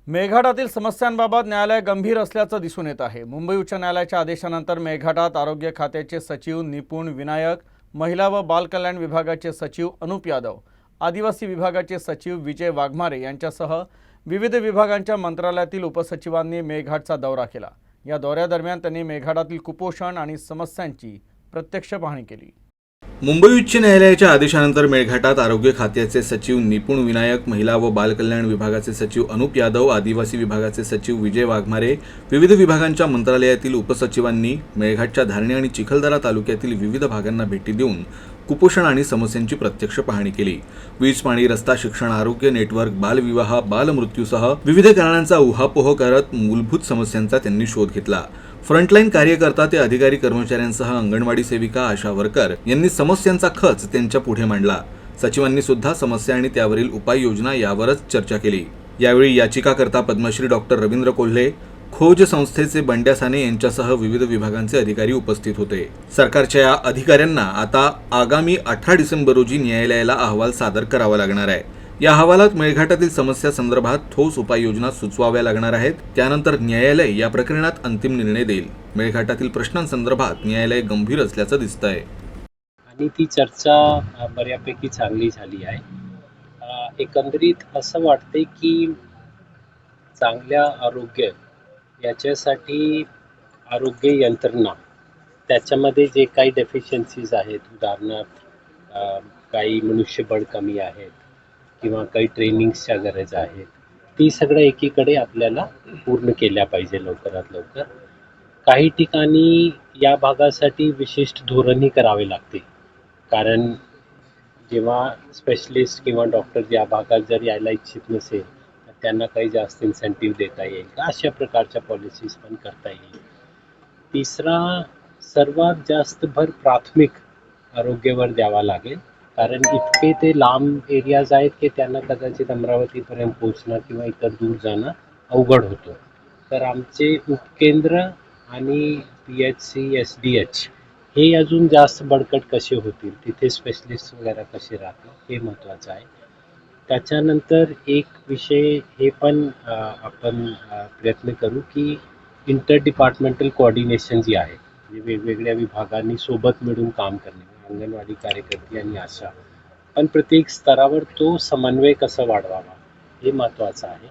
मेळघाटातील समस्यांबाबत न्यायालय गंभीर असल्याचं दिसून येत आहे। मुंबई उच्च न्यायालयाच्या आदेशानंतर मेळघाटात आरोग्य खात्याचे सचिव निपुण विनायक, महिला व बाल कल्याण विभागाचे सचिव अनुप यादव, आदिवासी विभागाचे सचिव विजय वाघमारे यांच्यासह विविध विभागांच्या मंत्रालयातील उपसचिवांनी मेळघाटचा दौरा केला। या दौऱ्यादरम्यान त्यांनी मेळघाटातील कुपोषण आणि समस्यांची प्रत्यक्ष पाहणी केली। मुंबई उच्च न्यायालयाच्या आदेशानंतर मेळघाटात आरोग्य खात्याचे सचिव निपुण विनायक, महिला व बाल कल्याण विभागाचे सचिव अनुप यादव, आदिवासी विभागाचे सचिव विजय वाघमारे, विविध विभागांच्या मंत्रालयातील उपसचिवांनी मेळघाटच्या धारणी आणि चिखलदरा तालुक्यातील विविध भागांना भेटी देऊन कुपोषण आणि समस्यांची प्रत्यक्ष पाहणी केली। वीज, पाणी, रस्ता, शिक्षण, आरोग्य, नेटवर्क, बालविवाह, बालमृत्यूसह विविध कारणांचा उहापोह करत मूलभूत समस्यांचा त्यांनी शोध घेतला। फ्रंटलाईन कार्यकर्ता ते अधिकारी कर्मचाऱ्यांसह अंगणवाडी सेविका, आशा वर्कर यांनी समस्यांचा खच त्यांच्या पुढे मांडला। सचिवांनी सुद्धा समस्या आणि त्यावरील उपाययोजना यावरच चर्चा केली। यावेळी याचिकाकर्ता पद्मश्री डॉक्टर रवींद्र कोल्हे, खोज संस्थेचे बंड्या साने यांच्यासह विविध विभागांचे अधिकारी उपस्थित होते। सरकारच्या या अधिकाऱ्यांना आता आगामी 18 डिसेंबर रोजी न्यायालयाला अहवाल सादर करावा लागणार आहे। या अहवालात मेळघाटातील समस्या संदर्भात ठोस उपाययोजना सुचवाव्या लागणार आहेत। त्यानंतर न्यायालय या प्रकरणात अंतिम निर्णय देईल। मेळघाटातील प्रश्नांसंदर्भात न्यायालय गंभीर असल्याचं दिसतंय आणि ती चर्चा बऱ्यापैकी चांगली झाली आहे। एकंदरीत असं वाटते की चांगल्या आरोग्य याच्यासाठी आरोग्य यंत्रणा त्याच्यामध्ये जे काही डेफिशियन्सीज आहेत, उदाहरणार्थ काही मनुष्यबळ कमी आहेत किंवा काही ट्रेनिंग्सच्या गरज आहेत, ती सगळं एकीकडे आपल्याला पूर्ण केल्या पाहिजे लवकरात लवकर। काही ठिकाणी या भागासाठी विशिष्ट धोरणही करावे लागते, कारण जेव्हा स्पेशलिस्ट किंवा डॉक्टर या भागात जर यायला इच्छित नसेल तर त्यांना काही जास्त इन्सेंटिव्ह देता येईल का, अशा प्रकारच्या पॉलिसीज पण करता येईल। तिसरा, सर्वात जास्त भर प्राथमिक आरोग्यावर द्यावा लागेल, कारण इतके ते लांब एरियाज आहेत की त्यांना कदाचित अमरावतीपर्यंत पोहोचणं किंवा इतर दूर जाणं अवघड होतं। तर आमचे उपकेंद्र आणि PHC, SDH हे अजून जास्त बळकट कसे होतील, तिथे स्पेशलिस्ट वगैरे कसे राहतील, हे महत्त्वाचं आहे। त्याच्यानंतर एक विषय हे पण आपण प्रयत्न करू की इंटर डिपार्टमेंटल कोऑर्डिनेशन जी आहे, म्हणजे वेगवेगळ्या विभागांनी सोबत मिळून काम करणे, अंगणवाडी कार्यकर्ते आणि आशा, पण प्रत्येक स्तरावर तो समन्वय कसा वाढवावा हे महत्त्वाचं आहे।